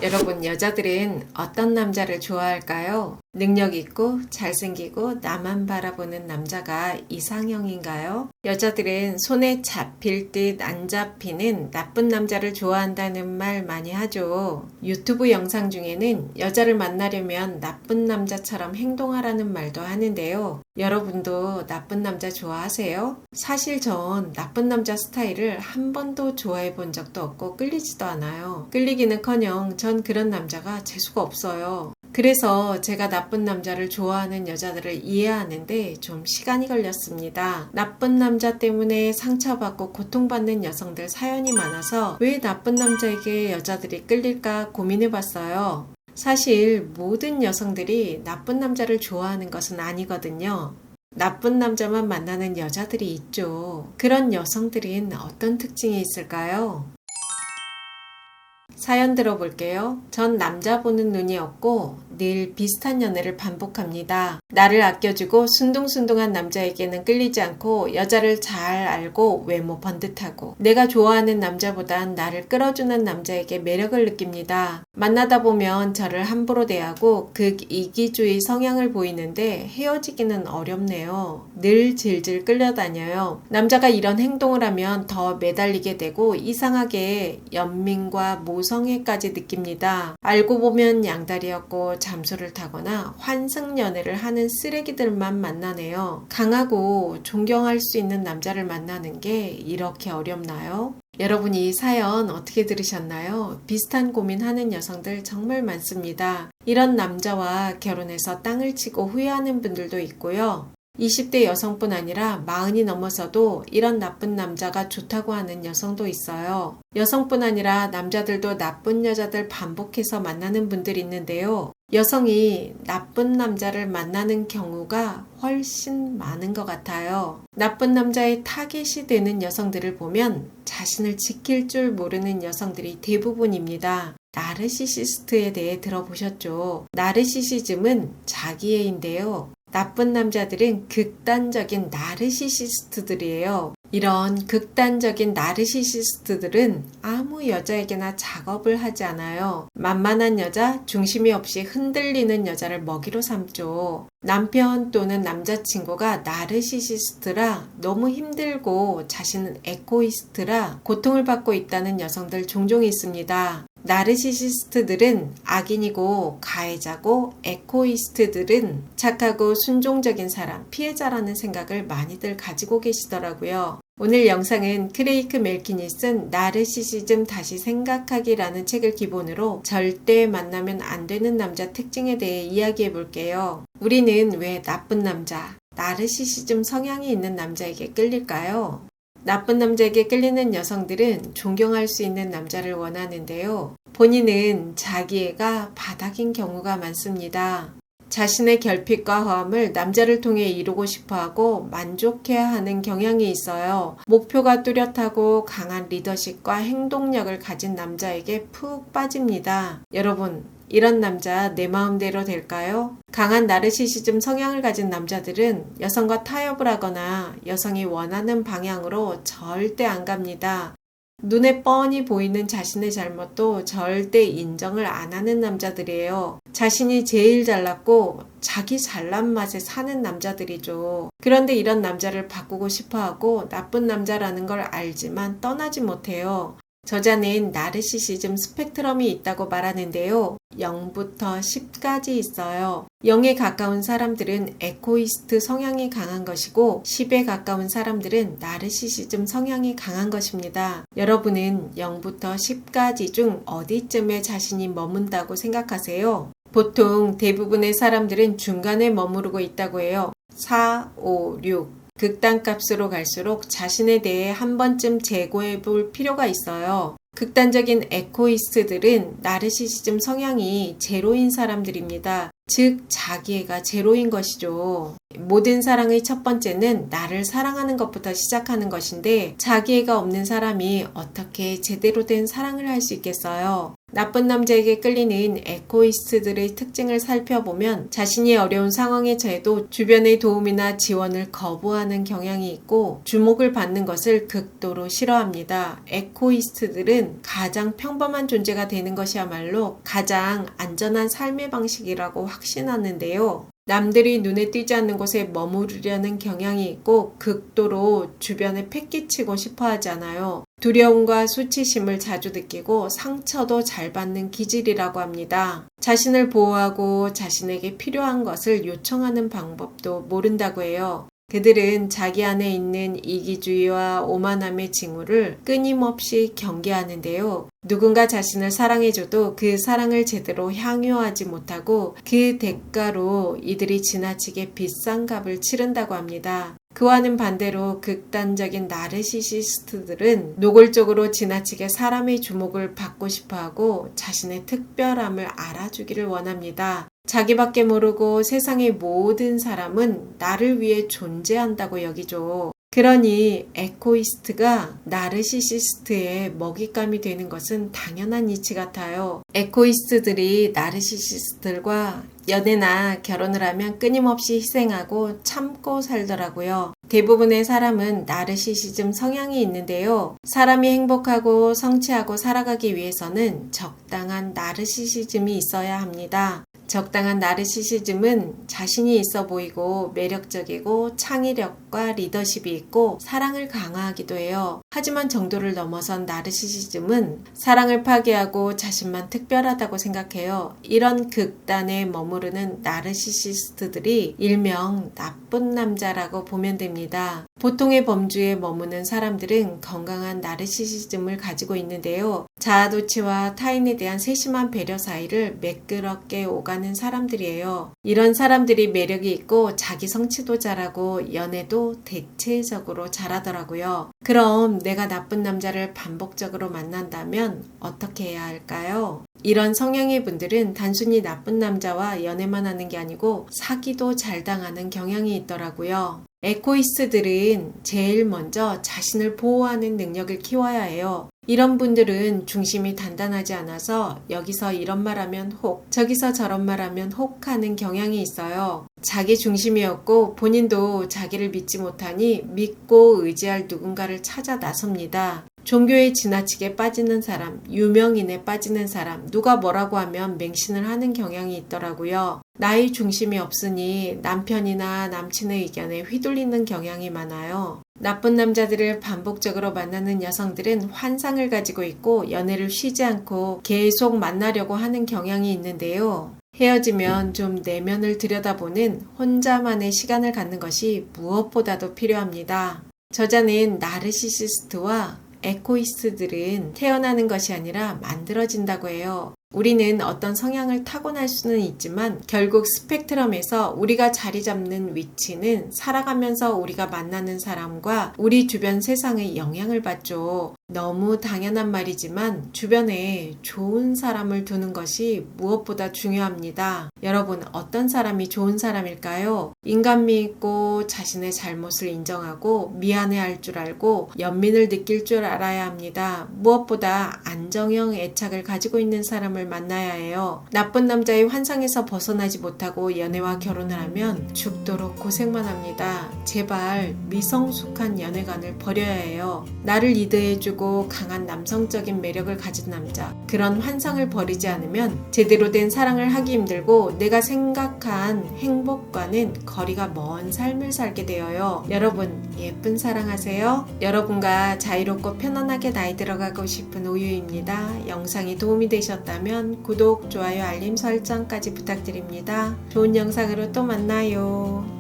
여러분, 여자들은 어떤 남자를 좋아할까요? 능력 있고 잘생기고 나만 바라보는 남자가 이상형인가요? 여자들은 손에 잡힐 듯 안 잡히는 나쁜 남자를 좋아한다는 말 많이 하죠. 유튜브 영상 중에는 여자를 만나려면 나쁜 남자처럼 행동하라는 말도 하는데요. 여러분도 나쁜 남자 좋아하세요? 사실 전 나쁜 남자 스타일을 한 번도 좋아해 본 적도 없고 끌리지도 않아요. 끌리기는커녕 전 그런 남자가 재수가 없어요. 그래서 제가 나쁜 남자를 좋아하는 여자들을 이해하는데 좀 시간이 걸렸습니다. 나쁜 남자 때문에 상처받고 고통받는 여성들 사연이 많아서 왜 나쁜 남자에게 여자들이 끌릴까 고민해봤어요. 사실 모든 여성들이 나쁜 남자를 좋아하는 것은 아니거든요. 나쁜 남자만 만나는 여자들이 있죠. 그런 여성들은 어떤 특징이 있을까요? 사연 들어볼게요. 전 남자 보는 눈이 없고 늘 비슷한 연애를 반복합니다. 나를 아껴주고 순둥순둥한 남자에게는 끌리지 않고 여자를 잘 알고 외모 번듯하고 내가 좋아하는 남자보단 나를 끌어주는 남자에게 매력을 느낍니다. 만나다 보면 저를 함부로 대하고 극이기주의 성향을 보이는데 헤어지기는 어렵네요. 늘 질질 끌려다녀요. 남자가 이런 행동을 하면 더 매달리게 되고 이상하게 연민과 모성애까지 느낍니다. 알고 보면 양다리였고 잠수를 타거나 환승연애를 하는 쓰레기들만 만나네요. 강하고 존경할 수 있는 남자를 만나는 게 이렇게 어렵나요? 여러분, 이 사연 어떻게 들으셨나요? 비슷한 고민하는 여성들 정말 많습니다. 이런 남자와 결혼해서 땅을 치고 후회하는 분들도 있고요. 20대 여성뿐 아니라 40이 넘어서도 이런 나쁜 남자가 좋다고 하는 여성도 있어요. 여성뿐 아니라 남자들도 나쁜 여자들 반복해서 만나는 분들이 있는데요. 여성이 나쁜 남자를 만나는 경우가 훨씬 많은 것 같아요. 나쁜 남자의 타겟이 되는 여성들을 보면 자신을 지킬 줄 모르는 여성들이 대부분입니다. 나르시시스트에 대해 들어보셨죠? 나르시시즘은 자기애인데요. 나쁜 남자들은 극단적인 나르시시스트들이에요. 이런 극단적인 나르시시스트들은 아무 여자에게나 작업을 하지 않아요. 만만한 여자, 중심이 없이 흔들리는 여자를 먹이로 삼죠. 남편 또는 남자친구가 나르시시스트라 너무 힘들고 자신은 에고이스트라 고통을 받고 있다는 여성들 종종 있습니다. 나르시시스트들은 악인이고 가해자고 에고이스트들은 착하고 순종적인 사람, 피해자라는 생각을 많이들 가지고 계시더라고요. 오늘 영상은 크레이크 멜킨이 쓴 나르시시즘 다시 생각하기라는 책을 기본으로 절대 만나면 안 되는 남자 특징에 대해 이야기해 볼게요. 우리는 왜 나쁜 남자, 나르시시즘 성향이 있는 남자에게 끌릴까요? 나쁜 남자에게 끌리는 여성들은 존경할 수 있는 남자를 원하는데요. 본인은 자기애가 바닥인 경우가 많습니다. 자신의 결핍과 허함을 남자를 통해 이루고 싶어하고 만족해야 하는 경향이 있어요. 목표가 뚜렷하고 강한 리더십과 행동력을 가진 남자에게 푹 빠집니다. 여러분, 이런 남자 내 마음대로 될까요? 강한 나르시시즘 성향을 가진 남자들은 여성과 타협을 하거나 여성이 원하는 방향으로 절대 안 갑니다. 눈에 뻔히 보이는 자신의 잘못도 절대 인정을 안 하는 남자들이에요. 자신이 제일 잘났고 자기 잘난 맛에 사는 남자들이죠. 그런데 이런 남자를 바꾸고 싶어하고 나쁜 남자라는 걸 알지만 떠나지 못해요. 저자는 나르시시즘 스펙트럼이 있다고 말하는데요. 0부터 10까지 있어요. 0에 가까운 사람들은 에고이스트 성향이 강한 것이고 10에 가까운 사람들은 나르시시즘 성향이 강한 것입니다. 여러분은 0부터 10까지 중 어디쯤에 자신이 머문다고 생각하세요? 보통 대부분의 사람들은 중간에 머무르고 있다고 해요. 4, 5, 6. 극단값으로 갈수록 자신에 대해 한 번쯤 재고해 볼 필요가 있어요. 극단적인 에고이스트들은 나르시시즘 성향이 제로인 사람들입니다. 즉 자기애가 제로인 것이죠. 모든 사랑의 첫 번째는 나를 사랑하는 것부터 시작하는 것인데 자기애가 없는 사람이 어떻게 제대로 된 사랑을 할 수 있겠어요? 나쁜 남자에게 끌리는 에코이스트들의 특징을 살펴보면 자신이 어려운 상황에 처해도 주변의 도움이나 지원을 거부하는 경향이 있고 주목을 받는 것을 극도로 싫어합니다. 에코이스트들은 가장 평범한 존재가 되는 것이야말로 가장 안전한 삶의 방식이라고 확신하는데요. 남들이 눈에 띄지 않는 곳에 머무르려는 경향이 있고 극도로 주변에 패기치고 싶어 하잖아요. 두려움과 수치심을 자주 느끼고 상처도 잘 받는 기질이라고 합니다. 자신을 보호하고 자신에게 필요한 것을 요청하는 방법도 모른다고 해요. 그들은 자기 안에 있는 이기주의와 오만함의 징후를 끊임없이 경계하는데요. 누군가 자신을 사랑해줘도 그 사랑을 제대로 향유하지 못하고 그 대가로 이들이 지나치게 비싼 값을 치른다고 합니다. 그와는 반대로 극단적인 나르시시스트들은 노골적으로 지나치게 사람의 주목을 받고 싶어하고 자신의 특별함을 알아주기를 원합니다. 자기밖에 모르고 세상의 모든 사람은 나를 위해 존재한다고 여기죠. 그러니 에코이스트가 나르시시스트의 먹잇감이 되는 것은 당연한 이치 같아요. 에코이스트들이 나르시시스트들과 연애나 결혼을 하면 끊임없이 희생하고 참고 살더라고요. 대부분의 사람은 나르시시즘 성향이 있는데요. 사람이 행복하고 성취하고 살아가기 위해서는 적당한 나르시시즘이 있어야 합니다. 적당한 나르시시즘은 자신이 있어 보이고 매력적이고 창의력과 리더십이 있고 사랑을 강화하기도 해요. 하지만 정도를 넘어선 나르시시즘은 사랑을 파괴하고 자신만 특별하다고 생각해요. 이런 극단에 머무르는 나르시시스트들이 일명 나쁜 남자라고 보면 됩니다. 보통의 범주에 머무는 사람들은 건강한 나르시시즘을 가지고 있는데요. 자아도취와 타인에 대한 세심한 배려 사이를 매끄럽게 오가는 사람들이에요. 이런 사람들이 매력이 있고 자기 성취도 잘하고 연애도 대체적으로 잘하더라고요. 그럼 내가 나쁜 남자를 반복적으로 만난다면 어떻게 해야 할까요? 이런 성향의 분들은 단순히 나쁜 남자와 연애만 하는 게 아니고 사기도 잘 당하는 경향이 있더라고요. 에코이스트들은 제일 먼저 자신을 보호하는 능력을 키워야 해요. 이런 분들은 중심이 단단하지 않아서 여기서 이런 말하면 혹, 저기서 저런 말하면 혹 하는 경향이 있어요. 자기 중심이었고 본인도 자기를 믿지 못하니 믿고 의지할 누군가를 찾아 나섭니다. 종교에 지나치게 빠지는 사람, 유명인에 빠지는 사람, 누가 뭐라고 하면 맹신을 하는 경향이 있더라고요. 나의 중심이 없으니 남편이나 남친의 의견에 휘둘리는 경향이 많아요. 나쁜 남자들을 반복적으로 만나는 여성들은 환상을 가지고 있고 연애를 쉬지 않고 계속 만나려고 하는 경향이 있는데요. 헤어지면 좀 내면을 들여다보는 혼자만의 시간을 갖는 것이 무엇보다도 필요합니다. 저자는 나르시시스트와 에코이스트들은 태어나는 것이 아니라 만들어진다고 해요. 우리는 어떤 성향을 타고날 수는 있지만 결국 스펙트럼에서 우리가 자리 잡는 위치는 살아가면서 우리가 만나는 사람과 우리 주변 세상에 영향을 받죠. 너무 당연한 말이지만 주변에 좋은 사람을 두는 것이 무엇보다 중요합니다. 여러분, 어떤 사람이 좋은 사람일까요? 인간미 있고 자신의 잘못을 인정하고 미안해할 줄 알고 연민을 느낄 줄 알아야 합니다. 무엇보다 안정형 애착을 가지고 있는 사람을 만나야 해요. 나쁜 남자의 환상에서 벗어나지 못하고 연애와 결혼을 하면 죽도록 고생만 합니다. 제발 미성숙한 연애관을 버려야 해요. 나를 리드해주고 강한 남성적인 매력을 가진 남자, 그런 환상을 버리지 않으면 제대로 된 사랑을 하기 힘들고 내가 생각한 행복과는 거리가 먼 삶을 살게 되어요. 여러분, 예쁜 사랑하세요. 여러분과 자유롭고 편안하게 나이 들어가고 싶은 우유입니다. 영상이 도움이 되셨다면 구독, 좋아요, 알림 설정까지 부탁드립니다. 좋은 영상으로 또 만나요.